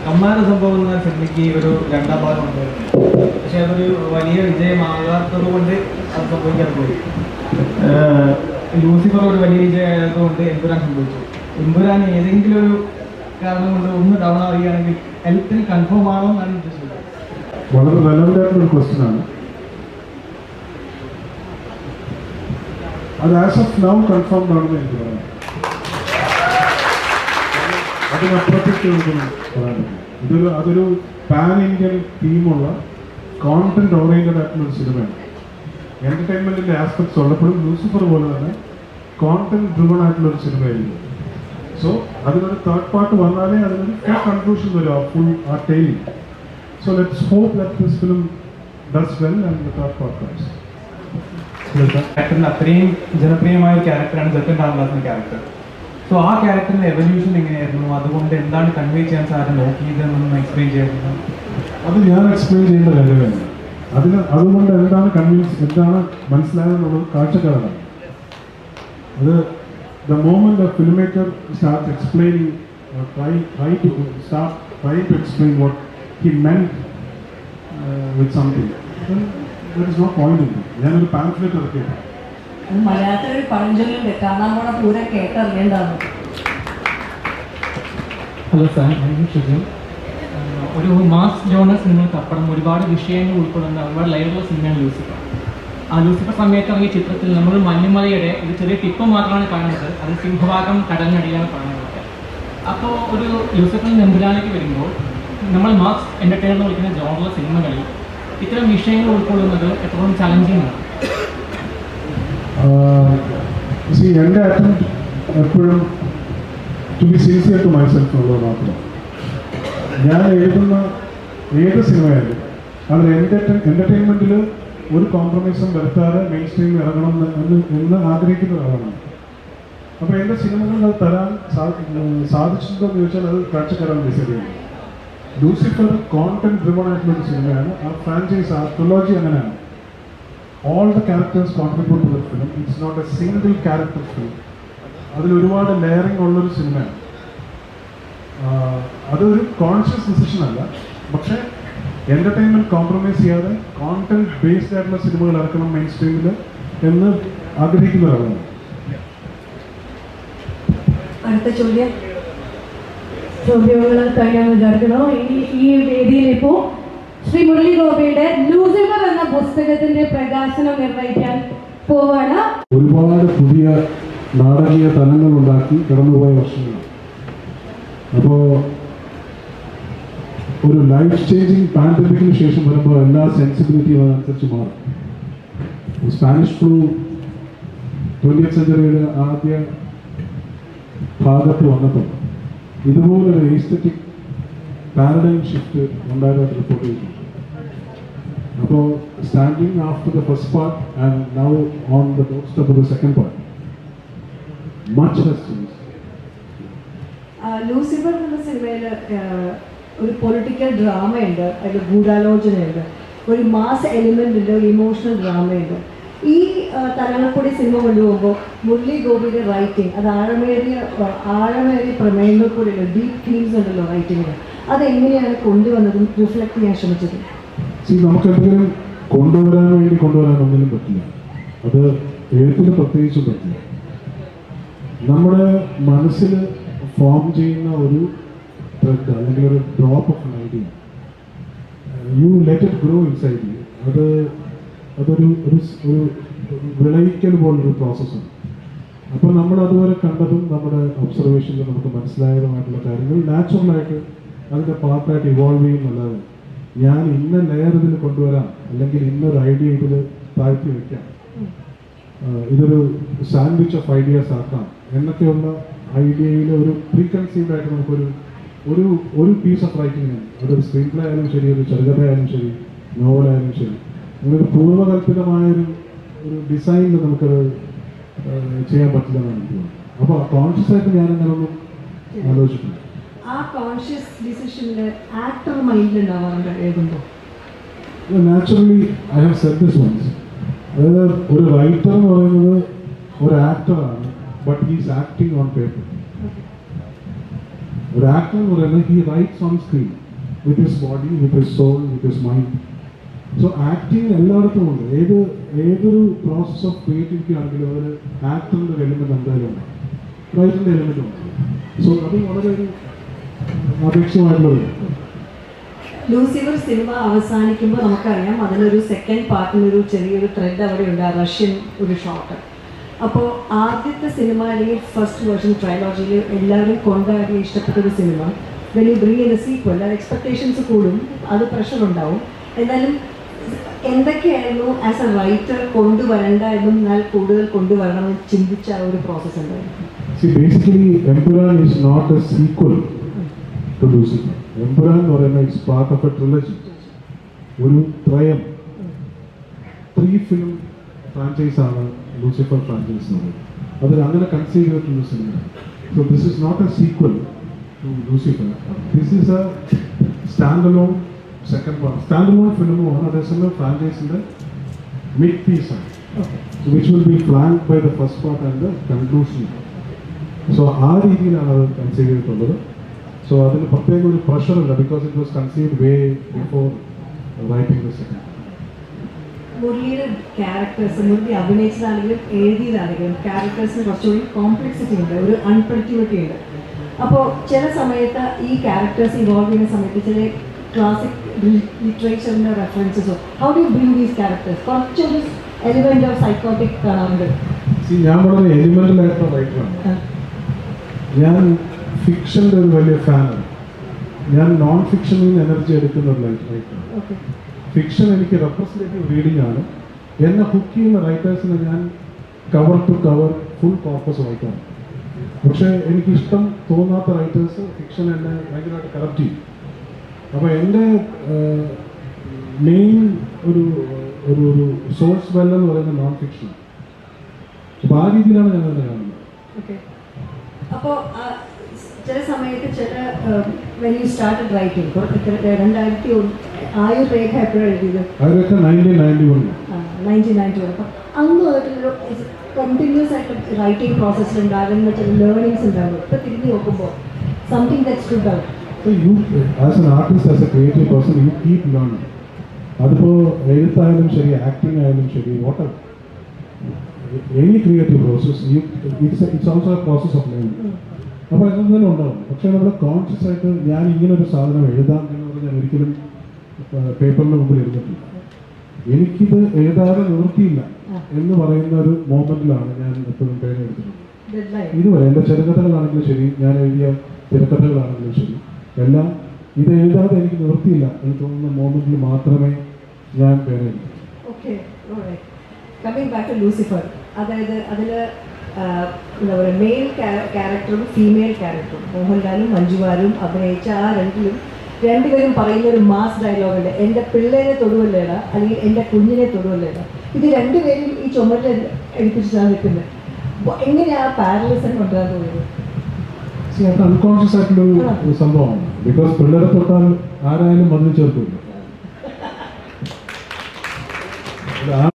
കമ്മാര സംഭവം എന്ന സിനിമയ്ക്ക് ഒരു രണ്ടാം ഭാഗം ഉണ്ടായിരുന്നു. പക്ഷെ അതൊരു വലിയ വിജയമാകാത്തത് കൊണ്ട് അത് സംഭവിക്കാതെ പോയി. ലൂസിഫർ ഒരു വലിയ വിജയമായതുകൊണ്ട് എമ്പുരാൻ സംഭവിച്ചു. എമ്പുരാൻ ഏതെങ്കിലും ഒരു കാരണം കൊണ്ട് ഒന്ന് ഡൗൺ അറിയുകയാണെങ്കിൽ ഹെൽത്തിന് കൺഫേം ആണോ എന്നാണ് ഉദ്ദേശിച്ചത്. വളരെ റെലവൻ്റായിട്ടുള്ള ക്വസ്റ്റ്യൻ ആണ് അത്. ആസ് ഓഫ് നൗ കൺഫേംഡ് ആണെന്ന് എനിക്ക് പറയാം. അതിനപ്പുറത്തേക്ക് പറയാൻ പറ്റില്ല. അതൊരു പാൻ ഇന്ത്യൻ തീമുള്ള കോണ്ടന്റ് ഓറിയന്റഡ് ആയിട്ടുള്ള ഒരു സിനിമയാണ്. എന്റർടൈൻമെന്റിന്റെ ആസ്പെക്ട്സ് ഉള്ളപ്പോഴും ലൂസിഫർ പോലെ തന്നെ കോണ്ടന്റ് ഡ്രിവൺ ആയിട്ടുള്ള ഒരു സിനിമയായിരുന്നു. സോ അതിനൊരു തേർഡ് പാർട്ട് വന്നാലേ അതിനൊരു ഫുൾ കൺക്ലൂഷൻ വരും, ഫുൾ ആ tailing. So let's hope that this film does well and the third part comes. ക്യാരക്ടറിന് അത്രയും ജനപ്രിയമായ ഒരു ക്യാരക്ടറാണ് സെക്കൻഡ് രാംദാസിന്റെ ക്യാരക്ടർ. സോ ആ ക്യാരക്ടറിന്റെ എവല്യൂഷൻ എങ്ങനെയായിരുന്നു? അതുകൊണ്ട് എന്താണ് കൺവേ ചെയ്യാൻ സാറിന് നോക്കിയതെന്നൊന്ന് എക്സ്പ്ലെയിൻ ചെയ്യാറുണ്ട്. അത് ഞാൻ എക്സ്പ്ലെയിൻ ചെയ്യേണ്ട കാര്യമാണ്. അതുകൊണ്ട് എന്താണ് എന്താണ് മനസ്സിലായെന്നുള്ളത് കാഴ്ചക്കാരാണ്. അത് the moment the filmmaker starts explaining or trying to explain what he meant with something, then there is no point in it. ഞാനൊരു പാംഫ്ലെറ്റ് ഇറക്കിയിട്ട് മലയാളത്തിൽ പഴഞ്ചൊല്ലുണ്ട്, കാണാൻ പോണ പൂരം കേട്ടറിയേണ്ടതാണ്. Hello sir, Shiju. ഒരു മാസ് ജോണർ സിനിമകൾക്കപ്പുറം ഒരുപാട് വിഷയങ്ങൾ ഉൾക്കൊള്ളുന്ന ഒരുപാട് ലെയറുള്ള സിനിമയാണ് ലൂസിഫർ. ആ ലൂസിഫർ സമയത്ത് ഇറങ്ങിയ ചിത്രത്തിൽ നമ്മൾ മഞ്ഞുമലയുടെ ഒരു ചെറിയ ടിപ്പ് മാത്രമാണ് കാണുന്നത്. അത് സിംഹഭാഗം കടലിനടിയിലാണ് കാണുന്നത്. അപ്പോൾ ഒരു ലൂസിഫറിൽ എമ്പുരാനിലേക്ക് വരുമ്പോൾ നമ്മൾ മാസ് എൻ്റർടൈനർ എന്ന് വിളിക്കുന്ന ജോണറുള്ള സിനിമകളിൽ ഇത്തരം വിഷയങ്ങൾ ഉൾക്കൊള്ളുന്നത് എത്രത്തോളം ചലഞ്ചിങ് ആണ്? എൻ്റെ അറ്റംപ്റ്റ് എപ്പോഴും to be sincere to myself എന്നുള്ളത് മാത്രം. ഞാൻ എഴുതുന്ന ഏത് സിനിമയായാലും അത് എൻ്റർടൈൻമെൻറ്റിൽ ഒരു കോംപ്രമൈസും വരുത്താതെ മെയിൻ സ്ട്രീമിൽ ഇറങ്ങണം എന്ന് ആഗ്രഹിക്കുന്ന ഒരാളാണ്. അപ്പോൾ എൻ്റെ സിനിമകൾ അത് തരാൻ സാധിച്ചിട്ടുണ്ടോ എന്ന് ചോദിച്ചാൽ അത് കാഴ്ചക്കാരാണ് ഡിസൈഡ് ചെയ്യുന്നത്. ലൂസിഫർ കോണ്ടന്റ് ഡ്രിവൺ ആയിട്ടുള്ള ഒരു സിനിമയാണ്. ആ ഫ്രാഞ്ചൈസ്, ആ ട്രിലോജി അങ്ങനെയാണ്. All the characters contribute to the film. It's not a single character film. അതിൽ ഒരുപാട് ലെയറിംഗ് ഉള്ളൊരു സിനിമയാണ്. അതൊരു കോൺഷ്യസ് ഡിസിഷൻ അല്ല, പക്ഷേ എൻ്റർടൈൻമെൻറ്റ് കോംപ്രമൈസ് ചെയ്യാതെ കോണ്ടന്റ് ബേസ്ഡ് ആയിട്ടുള്ള സിനിമകൾ ഇറക്കണം മെയിൻ സ്ട്രീമിൽ എന്ന് ആഗ്രഹിക്കുന്ന ഒരാളാണ്. അടുത്ത ചോദ്യങ്ങൾ കഴിയാൻ വിചാരിക്കണോ? ഈ വേദിയിൽ ഇപ്പോൾ ശ്രീ മുരളി ഗോപിയുടെ ലൂസിഫർ എന്ന പുസ്തകത്തിന്റെ പ്രകാശനം നിർവഹിക്കാൻ പോവാണ്. ഒരുപാട് പുതിയ നാടകീയ തലങ്ങൾ ഉണ്ടാക്കി കടന്നുപോയ വർഷങ്ങളാണ്. അപ്പോൾ ഒരു ലൈഫ് ചേഞ്ചിങ് പാൻഡമിക്കിന് ശേഷം വരുമ്പോൾ എല്ലാ സെൻസിബിലിറ്റിയും അതനുസരിച്ച് മാറും. സ്പാനിഷ് ഫ്ലൂ 20th സെഞ്ച്വറിയുടെ ആദ്യ ഭാഗത്ത് വന്നപ്പോൾ ഇതുപോലൊരു എസ്തെറ്റിക് പാരഡൈം ഷിഫ്റ്റ് ഉണ്ടായതായിട്ട് റിപ്പോർട്ട് ചെയ്തിട്ടുണ്ട്. അപ്പോൾ standing after the first part and now on the door step of the second part, much has changed. Lucifer എന്ന സിനിമയിൽ ഒരു പൊളിറ്റിക്കൽ ഡ്രാമയുണ്ട്, അതിൽ ഗൂഢാലോചനയുണ്ട്, ഒരു മാസ് എലിമെൻ്റ് ഉണ്ട്, ഒരു ഇമോഷണൽ ഡ്രാമയുണ്ട്. ഈ തലങ്ങൾ കൂടി സിനിമ കൊണ്ടുപോകുമ്പോൾ മുരളി ഗോപിയുടെ റൈറ്റിംഗ് അത് ആഴമേറിയ പ്രമേയങ്ങൾ കൂടിയുള്ള ഡീപ് തീംസ് ഉണ്ടല്ലോ റൈറ്റിങ്ങിന്. അതെങ്ങനെയാണ് കൊണ്ടുവന്നതും റിഫ്ലക്ട് ചെയ്യാൻ ശ്രമിച്ചത്? നമുക്കെന്തെങ്കിലും കൊണ്ടുവരാനൊന്നിനും പറ്റില്ല. അത് എഴുത്തിന് പ്രത്യേകിച്ചും പറ്റില്ല. നമ്മുടെ മനസ്സിൽ ഫോം ചെയ്യുന്ന ഒരു ത്രെഡ് അല്ലെങ്കിൽ ഒരു drop of an idea, you let it grow inside U. അതൊരു വിളയിക്കൽ പോലൊരു പ്രോസസ്സാണ്. അപ്പോൾ നമ്മൾ അതുവരെ കണ്ടതും നമ്മുടെ ഒബ്സർവേഷനിൽ നമുക്ക് മനസ്സിലായതുമായിട്ടുള്ള കാര്യങ്ങൾ നാച്ചുറലായിട്ട് അതിൻ്റെ പാർട്ടായിട്ട് ഇവോൾവ് ചെയ്യുന്നല്ലാതെ ഞാൻ ഇന്ന ലെയർ ഇതിൽ കൊണ്ടുവരാം അല്ലെങ്കിൽ ഇന്നൊരു ഐഡിയ ഇതിൽ താഴ്ത്തി വയ്ക്കാം, ഇതൊരു സാൻഡ്വിച്ച് ഓഫ് ഐഡിയാസ് ആക്കാം എന്നൊക്കെയുള്ള ഐഡിയയിൽ ഒരു പ്രീകൺസീവ്ഡ് ആയിട്ട് നമുക്കൊരു ഒരു പീസ് ഓഫ് റൈറ്റിംഗ്, അതൊരു സ്ക്രീൻ പ്ലേ ആയാലും ശരി, ഒരു ചെറുകഥയായാലും ശരി, നോവലായാലും ശരി, അങ്ങനൊരു പൂർവ്വകൽപ്പിതമായൊരു ഡിസൈനിൽ നമുക്കത് ചെയ്യാൻ പറ്റില്ല എന്നാണ് എനിക്ക് തോന്നുന്നത്. അപ്പോൾ കോൺഷ്യസ് ആയിട്ട് ഞാൻ അങ്ങനെയൊന്നും ആലോചിച്ചിട്ടില്ല. ആ കോൺഷ്യസ് ഡിസിഷനിൽ ആക്ടർ മൈൻഡിലുണ്ടാവാറുണ്ട് എഴുതുമ്പോൾ? Naturally I have said this once. അതായത് ഒരു റൈറ്റർ എന്ന് പറയുന്നത് ഒരു ആക്ടറാണ്, but he's acting on paper. ഒരു ആക്ടർ എന്ന് പറയുന്നത് he writes on screen with his body, with his soul, with his mind. So acting എല്ലായിടത്തും ഉണ്ട്. ഏതൊരു പ്രോസസ് ഓഫ് ക്രിയേറ്റിവിറ്റി ആണെങ്കിലും ഒരു ആക്ടറിൻ്റെ ഒരു എലിമെന്റ് എന്തായാലും ഉണ്ട്, റൈറ്ററിൻ്റെ എലിമെന്റ് ഉണ്ട്. സോ അത് വളരെ ഒരു അപേക്ഷമായിട്ടുള്ളത്. ലൂസിഫർ സിനിമ അവസാനിക്കുമ്പോൾ നമുക്കറിയാം അതിനൊരു സെക്കൻഡ് പാർട്ടിനൊരു ചെറിയൊരു ത്രെഡ് അവിടെ ഉണ്ട്, റഷ്യൻ ഒരു ഷോട്ട്. അപ്പോൾ ആദ്യത്തെ സിനിമ അല്ലെങ്കിൽ ഫസ്റ്റ് വേർഷൻ ട്രയോളജിയിൽ എല്ലാവരും കൊണ്ടാടി ഇഷ്ടപ്പെട്ടൊരു സിനിമ when you bring in a sequel expectations കൂടും, അത് പ്രഷർ ഉണ്ടാവും. എന്നാലും എന്തൊക്കെയായിരുന്നു ആസ് എ റൈറ്റർ കൊണ്ടുവരേണ്ട എന്നും എന്നാൽ കൂടുതൽ കൊണ്ടുവരണമെന്ന് ചിന്തിച്ച ആ ഒരു പ്രോസസ്സ് ഉണ്ടായിരുന്നു? See, basically, Empuran is not a sequel to Lucifer. Empuran എന്ന് പറയുന്നത് is part of a trilogy. ഒരു ത്രയം, 3 ഫിലിം ഫ്രാഞ്ചൈസ് ആണ് ലൂസിഫർ ഫ്രാഞ്ചൈസ് എന്ന് പറയുന്നത്. അതിൽ അങ്ങനെ കൺസീവ് ചെയ്തിട്ടുള്ള സിനിമ. So this is not a sequel to Lucifer. This is a stand alone second part, stand alone ഫിലിമുമാണ്. അതേസമയം ഫ്രാഞ്ചൈസിൻ്റെ മിഡ് പീസാണ്, which will be flank by the first part and the conclusion. So ആ രീതിയിലാണ് അത് conceive ചെയ്തിട്ടുള്ളത്. So അതിന് പ്രത്യേക ഒരു പ്രഷറില്ല, because it was conceived way before writing the second. മുരളിയുടെ ക്യാരക്ടേഴ്സ്, മുരളി അഭിനയിച്ചതാണെങ്കിലും എഴുതിയതാണെങ്കിലും ക്യാരക്ടേഴ്സിന് കുറച്ചുകൂടി കോംപ്ലക്സിറ്റി ഉണ്ട്, ഒരു അൺപ്രഡിക്റ്റബിലിറ്റി ഉണ്ട്. അപ്പോൾ ചില സമയത്ത് ഈ ക്യാരക്ടേഴ്സ് ഇവോൾവ് ചെയ്യുന്ന സമയത്ത് ചില ക്ലാസിക് ലിറ്ററേച്ചറിൻ്റെ റെഫറൻസസോ how do bring these characters? കുറച്ചൊരു എലിമെൻ്റ് ഓഫ് സൈക്കോട്ടിക് കാണാറുണ്ട്. ഞാൻ വളരെ എലിമെൻ്റൽ ആയിട്ടുള്ള റൈറ്ററാണ്. ഞാൻ ഫിക്ഷൻ്റെ ഒരു വലിയ ഫാനാണ്. ഞാൻ നോൺ ഫിക്ഷനിൽ നിന്ന് എനർജി എടുക്കുന്ന ഒരു റൈറ്ററാണ്. ഓക്കെ, ഫിക്ഷൻ എനിക്ക് റെപ്രസെൻറ്റേറ്റീവ് റീഡിംഗ് ആണ്. എന്നെ ഹുക്ക് ചെയ്യുന്ന റൈറ്റേഴ്സിനെ ഞാൻ cover to cover full corpus വായിക്കാറ്. പക്ഷേ എനിക്കിഷ്ടം തോന്നാത്ത റൈറ്റേഴ്സ് ഫിക്ഷൻ എന്നെ ഭയങ്കരമായിട്ട് കറക്റ്റ് ചെയ്യും. അപ്പോൾ എൻ്റെ മെയിൻ ഒരു ഒരു ഒരു സോഴ്സ് വെൽ എന്ന് പറയുന്നത് നോൺ ഫിക്ഷൻ. അപ്പോൾ ആ രീതിയിലാണ് ഞാൻ അതിനെ കാണുന്നത്. ഓക്കെ. അപ്പോൾ ചില സമയത്ത് ചില വെൻ യു സ്റ്റാർട്ടഡ് റൈറ്റിംഗ് 2001 ആയുർരേഖ എപ്പോഴും എഴുതിയത്? അതൊക്കെ 1991. 1991. അപ്പം അന്ന് മുതലൊരു കണ്ടിന്യൂസ് ആയിട്ട് റൈറ്റിംഗ് പ്രോസസ്സിൽ ഉണ്ടാകുന്ന ചില ലേണിങ്സ് ഉണ്ടാകും. ഇപ്പോൾ തിരിഞ്ഞ് നോക്കുമ്പോൾ something that stood out. So you, as an artist, as a creative person, you keep learning. അതിപ്പോൾ എഴുത്തായാലും ശരി, ആക്ടിങ് ആയാലും ശരി, water any creative process it's also A process of learning. അപ്പോൾ എന്തെങ്കിലും ഉണ്ടാവും. പക്ഷേ നമ്മൾ കോൺഷ്യസ് ആയിട്ട് ഞാൻ ഇങ്ങനൊരു സാധനം എഴുതാം എന്ന് പറഞ്ഞാൽ ഒരിക്കലും പേപ്പറിൻ്റെ മുമ്പിൽ എഴുതിയിട്ടില്ല. എനിക്കിത് എഴുതാതെ നിവൃത്തിയില്ല എന്ന് പറയുന്ന ഒരു മോമെന്റിലാണ് ഞാൻ എപ്പോഴും പേര് എടുത്തിട്ടുള്ളത്. ഇതുവരെ എൻ്റെ ചെറുകഥകളാണെങ്കിലും ശരി, ഞാൻ എഴുതിയ തിരക്കഥകളാണെങ്കിലും ശരി, എല്ലാം ഇത് എഴുതാതെ എനിക്ക് നിവൃത്തിയില്ല എന്ന് തോന്നുന്ന മോമെന്റിൽ മാത്രമേ ഞാൻ പേര് എഴുതൂ. Okay, coming back to Lucifer, അതായത് അതിൽ എന്താ പറയുക, മെയിൽ ക്യാരക്ടറും ഫീമെയിൽ ക്യാരക്ടറും മോഹൻലാലും മഞ്ജുവാരും അഭിനയിച്ച ആ രണ്ടുപേരും പറയുന്ന ഒരു മാസ് ഡയലോഗുണ്ട്, എൻ്റെ പിള്ളേരെ തൊടുവല്ലേടാ അല്ലെങ്കിൽ എൻ്റെ കുഞ്ഞിനെ തൊടുവല്ലേടാ. ഇത് രണ്ടുപേരും ഈ ചുമട്ടിൽ എടുപ്പിച്ചിട്ടാണ് നിൽക്കുന്നത്. എങ്ങനെയാണ് ആ പാരലിസം കൊണ്ടുവരാൻ തോന്നുന്നത്? അത് അൺകോൺഷ്യസ് ആയിട്ടുള്ളൊരു സംഭവമാണ്. ബിക്കോസ് പിള്ളേരെ തൊട്ടാൽ ആരായാലും മതിൽ ചേർക്കില്ല.